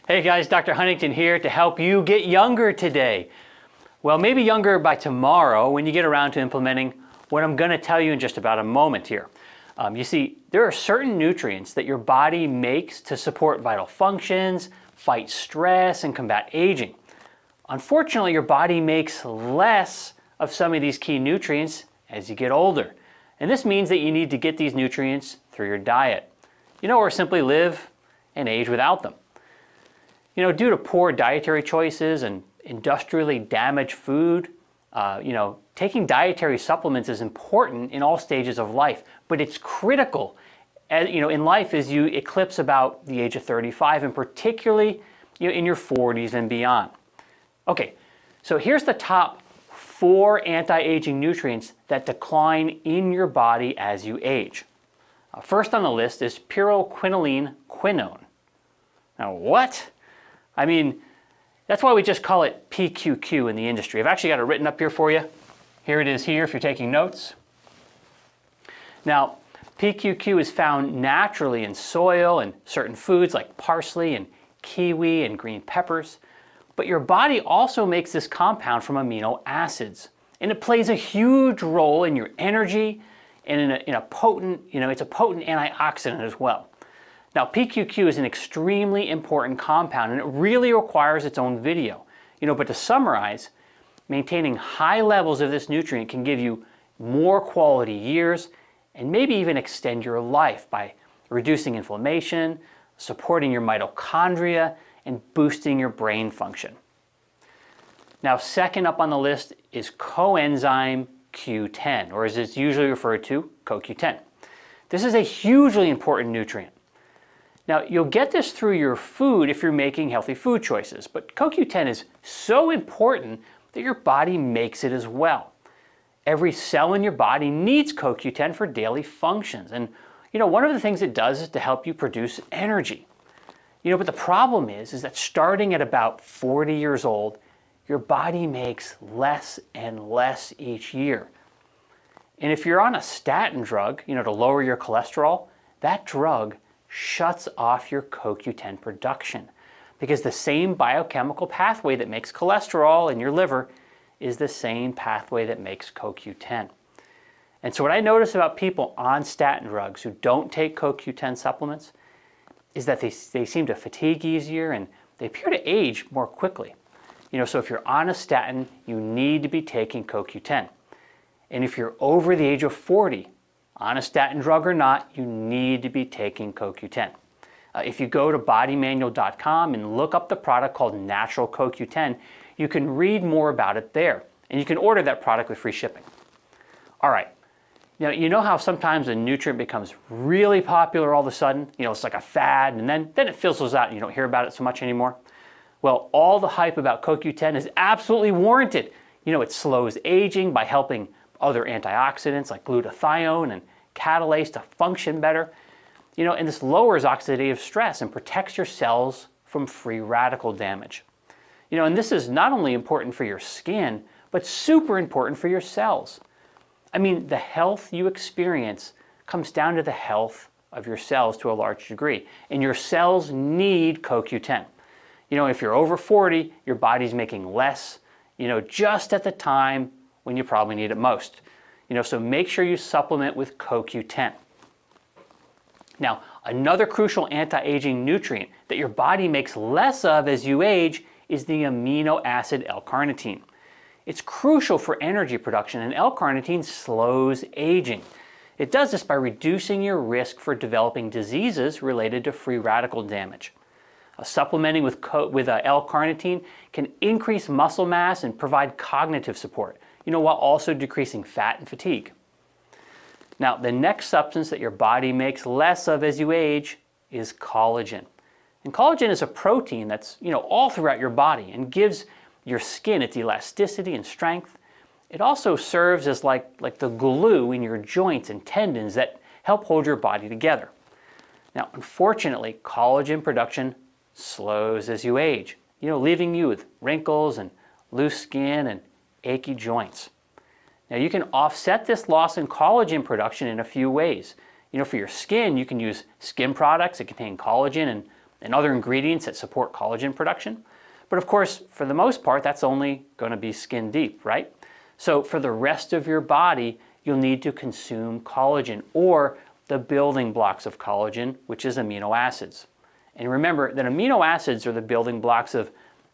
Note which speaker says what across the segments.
Speaker 1: Hey guys, Dr. Huntington here to help you get younger today. Well, maybe younger by tomorrow when you get around to implementing what I'm going to tell you in just about a moment here. You see, there are certain nutrients that your body makes to support vital functions, fight stress, and combat aging. Unfortunately, your body makes less of some of these key nutrients as you get older. And this means that you need to get these nutrients through your diet. Or simply live and age without them. Due to poor dietary choices and industrially damaged food, taking dietary supplements is important in all stages of life, but it's critical, in life as you eclipse about the age of 35, and particularly, in your 40s and beyond. Okay, so here's the top 4 anti-aging nutrients that decline in your body as you age. First on the list is pyroquinoline quinone. Now what? That's why we just call it PQQ in the industry. I've actually got it written up here for you. Here it is here if you're taking notes. Now, PQQ is found naturally in soil and certain foods like parsley and kiwi and green peppers. But your body also makes this compound from amino acids. And it plays a huge role in your energy and in a potent, it's a potent antioxidant as well. Now, PQQ is an extremely important compound, and it really requires its own video. But to summarize, maintaining high levels of this nutrient can give you more quality years and maybe even extend your life by reducing inflammation, supporting your mitochondria, and boosting your brain function. Now, second up on the list is coenzyme Q10, or as it's usually referred to, CoQ10. This is a hugely important nutrient. Now, you'll get this through your food if you're making healthy food choices, but CoQ10 is so important that your body makes it as well. Every cell in your body needs CoQ10 for daily functions, and one of the things it does is to help you produce energy. But the problem is that starting at about 40 years old, your body makes less and less each year. And if you're on a statin drug, to lower your cholesterol, that drug shuts off your CoQ10 production because the same biochemical pathway that makes cholesterol in your liver is the same pathway that makes CoQ10. And so what I notice about people on statin drugs who don't take CoQ10 supplements is that they seem to fatigue easier and they appear to age more quickly. So if you're on a statin, you need to be taking CoQ10. And if you're over the age of 40, on a statin drug or not, you need to be taking CoQ10. If you go to BodyManual.com and look up the product called Natural CoQ10, you can read more about it there. And you can order that product with free shipping. All right. Now, you know how sometimes a nutrient becomes really popular all of a sudden? It's like a fad, and then it fizzles out and you don't hear about it so much anymore? Well, all the hype about CoQ10 is absolutely warranted. It slows aging by helping other antioxidants like glutathione and catalase to function better. And this lowers oxidative stress and protects your cells from free radical damage. And this is not only important for your skin, but super important for your cells. The health you experience comes down to the health of your cells to a large degree. And your cells need CoQ10. If you're over 40, your body's making less, just at the time when you probably need it most. So make sure you supplement with CoQ10. Now, another crucial anti-aging nutrient that your body makes less of as you age is the amino acid L-carnitine. It's crucial for energy production, and L-carnitine slows aging. It does this by reducing your risk for developing diseases related to free radical damage. Supplementing with L-carnitine can increase muscle mass and provide cognitive support, while also decreasing fat and fatigue. Now, the next substance that your body makes less of as you age is collagen. And collagen is a protein that's, all throughout your body and gives your skin its elasticity and strength. It also serves as like the glue in your joints and tendons that help hold your body together. Now, unfortunately, collagen production slows as you age, leaving you with wrinkles and loose skin and achy joints. Now, you can offset this loss in collagen production in a few ways. For your skin, you can use skin products that contain collagen and and other ingredients that support collagen production. But of course, for the most part, that's only going to be skin deep, right? So for the rest of your body, you'll need to consume collagen, or the building blocks of collagen, which is amino acids. And remember that amino acids are the building blocks of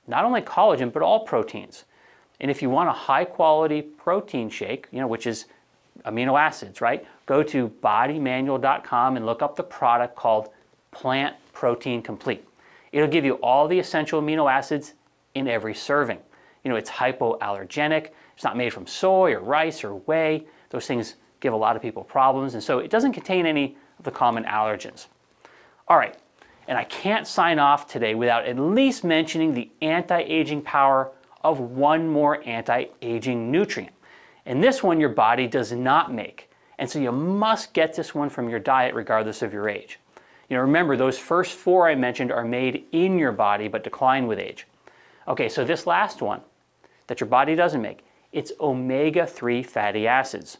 Speaker 1: not only collagen, but all proteins. And if you want a high quality protein shake, which is amino acids, right? Go to BodyManual.com and look up the product called Plant Protein Complete. It'll give you all the essential amino acids in every serving. It's hypoallergenic. It's not made from soy or rice or whey. Those things give a lot of people problems, and so it doesn't contain any of the common allergens. All right, and I can't sign off today without at least mentioning the anti-aging power of one more anti-aging nutrient. And this one your body does not make. And so you must get this one from your diet regardless of your age. Remember, those first 4 I mentioned are made in your body but decline with age. Okay, so this last one that your body doesn't make, it's omega-3 fatty acids.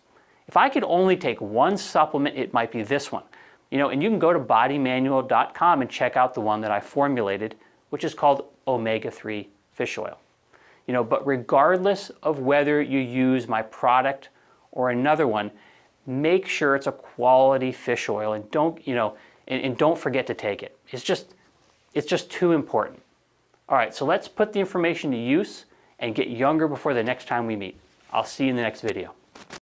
Speaker 1: If I could only take one supplement, it might be this one. And you can go to BodyManual.com and check out the one that I formulated, which is called omega-3 fish oil. But regardless of whether you use my product or another one, make sure it's a quality fish oil, and don't forget to take it. It's just too important. All right, so let's put the information to use and get younger before the next time we meet. I'll see you in the next video.